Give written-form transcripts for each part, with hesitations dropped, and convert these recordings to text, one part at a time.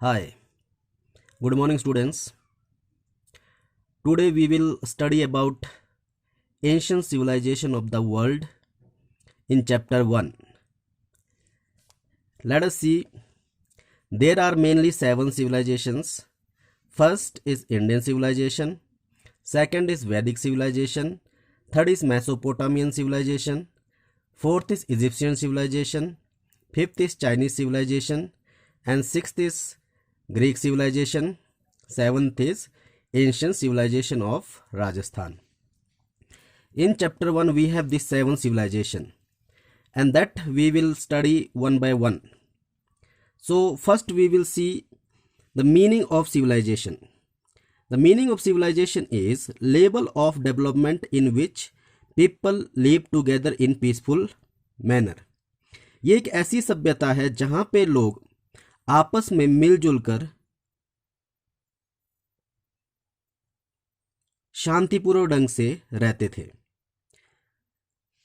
Hi, good morning students. Today we will study about ancient civilization of the world in chapter 1. Let us see, there are mainly 7 civilizations. First is Indian civilization, second is Vedic civilization, third is Mesopotamian civilization, fourth is Egyptian civilization, fifth is Chinese civilization, and sixth is Greek civilization, seventh is ancient civilization of Rajasthan. In chapter 1 we have these 7 civilization and that we will study one by one. So first we will see the meaning of civilization. The meaning of civilization is level of development in which people live together in peaceful manner. ये एक ऐसी सभ्यता है जहां पे लोग आपस में मिलजुल कर शांतिपूर्वक ढंग से रहते थे।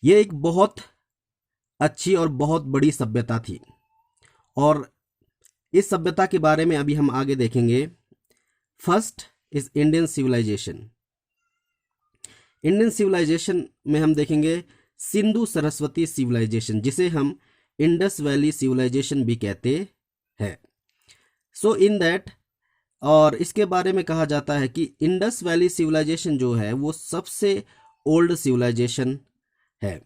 ये एक बहुत अच्छी और बहुत बड़ी सभ्यता थी और इस सभ्यता के बारे में अभी हम आगे देखेंगे। First is Indian civilisation. Indian civilisation में हम देखेंगे सिंधु सरस्वती सिविलाइजेशन, जिसे हम इंडस वैली सिविलाइजेशन भी कहते हैं। सो इन दैट, और इसके बारे में कहा जाता है कि इंडस वैली सिविलाइजेशन जो है वो सबसे ओल्ड सिविलाइजेशन है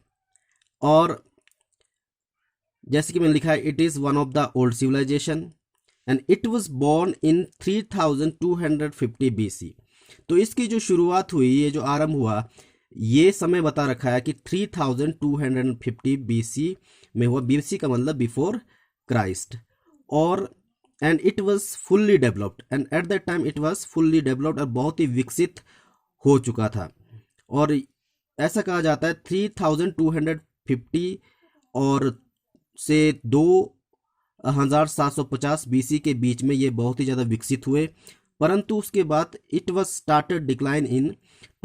और जैसे कि मैंने लिखा है, it is one of the old civilisation and it was born in 3250 BC। तो इसकी जो शुरुआत हुई, ये जो आरंभ हुआ, ये समय बता रखा है कि 3250 BC में हुआ। BC का मतलब बिफोर क्राइस्ट। और and it was fully developed, and at that time it was fully developed और बहुत ही विकसित हो चुका था। और ऐसा कहा जाता है 3250 और से 2750 BC के बीच में ये बहुत ही ज़्यादा विकसित हुए, परंतु उसके बाद it was started decline in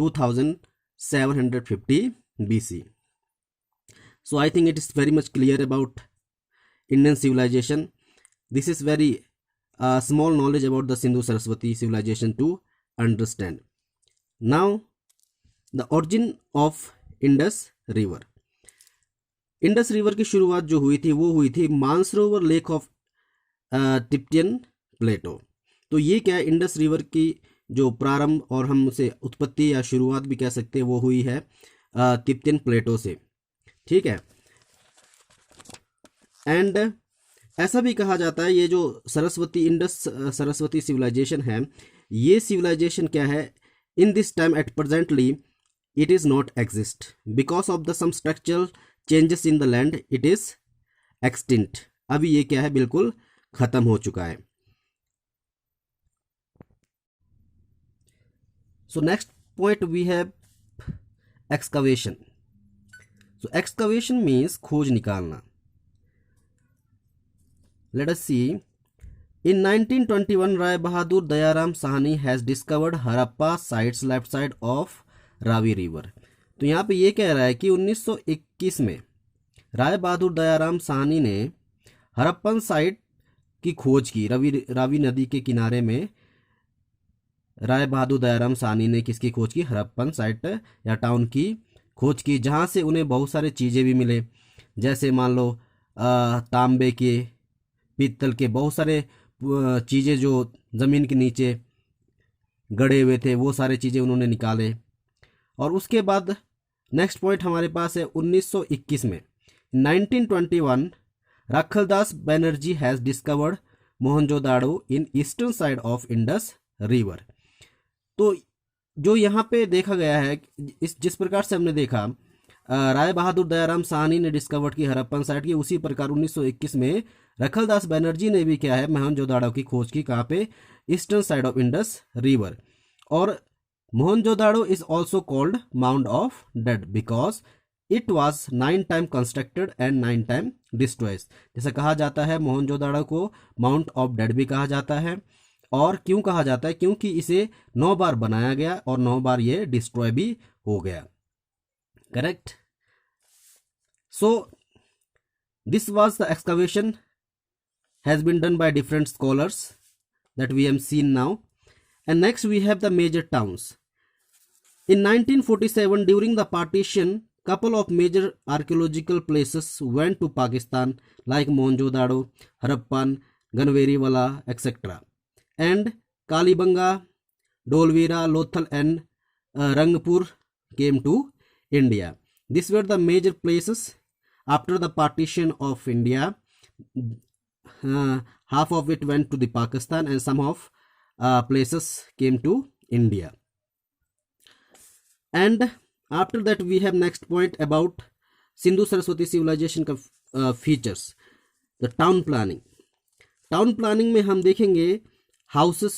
2750 BC। So I think it is very much clear about Indian civilization. This is very small knowledge about the Sindhu Saraswati civilization to understand. Now the origin of Indus River. Indus river की शुरुआत जो हुई थी वो हुई थी Mansarovar lake of टिप्टियन प्लेटो। तो ये क्या है, इंडस रिवर की जो प्रारंभ और हम उसे उत्पत्ति या शुरुआत भी कह सकते हैं वो हुई है टिप्टियन प्लेटो से। ठीक है। एंड ऐसा भी कहा जाता है, ये जो सरस्वती इंडस सरस्वती सिविलाइजेशन है, ये सिविलाइजेशन क्या है, in this time at presently it is not exist because of the some structural changes in the land, it is extinct. अभी ये क्या है, बिल्कुल खत्म हो चुका है। So next point we have excavation. So excavation means खोज निकालना। Let us see, in 1921 Rai Bahadur Dayaram Sahni has discovered Harappa sites left side of Ravi river. तो यहाँ पे ये कह रहा है कि 1921 में राय बहादुर दयाराम साहनी ने हड़प्पन साइट की खोज की। रावी नदी के किनारे में राय बहादुर दयाराम साहनी ने किसकी खोज की, हड़प्पन साइट या टाउन की खोज की, जहाँ से उन्हें बहुत सारे चीज़ें भी मिले, जैसे मान लो तांबे के, पीतल के बहुत सारे चीज़ें जो ज़मीन के नीचे गड़े हुए थे, वो सारे चीज़ें उन्होंने निकाले। और उसके बाद नेक्स्ट पॉइंट हमारे पास है 1921 में 1921 Rakhaldas Banerjee has discovered Mohenjodaro in eastern side of Indus river. तो जो यहाँ पे देखा गया है, जिस प्रकार से हमने देखा राय बहादुर दयाराम साहनी ने डिस्कवर की हड़प्पन साइट की, उसी प्रकार 1921 में रखलदास बनर्जी ने भी क्या है, मोहनजोदाड़ो की खोज की। कहाँ पे, eastern side of Indus river. और Mohenjodaro is also called mount of dead because it was 9 time constructed and 9 time destroyed. जैसे कहा जाता है मोहनजोदाड़ो को माउंट ऑफ डेड भी कहा जाता है। और क्यों कहा जाता है, क्योंकि इसे 9 बार बनाया गया और 9 बार ये डिस्ट्रॉय भी हो गया। Correct. So this was the excavation has been done by different scholars that we have seen now. And next we have the major towns. In 1947, during the partition, couple of major archaeological places went to Pakistan like Mohenjo-daro, Harappan, Ganveriwala, etc. And Kalibanga, Dolvira, Lothal and Rangpur came to India. These were the major places after the partition of India. Half of it went to the Pakistan and some of places came to India. And after that we have next point about Sindhu Saraswati civilization का features. The town planning. Town planning में हम देखेंगे houses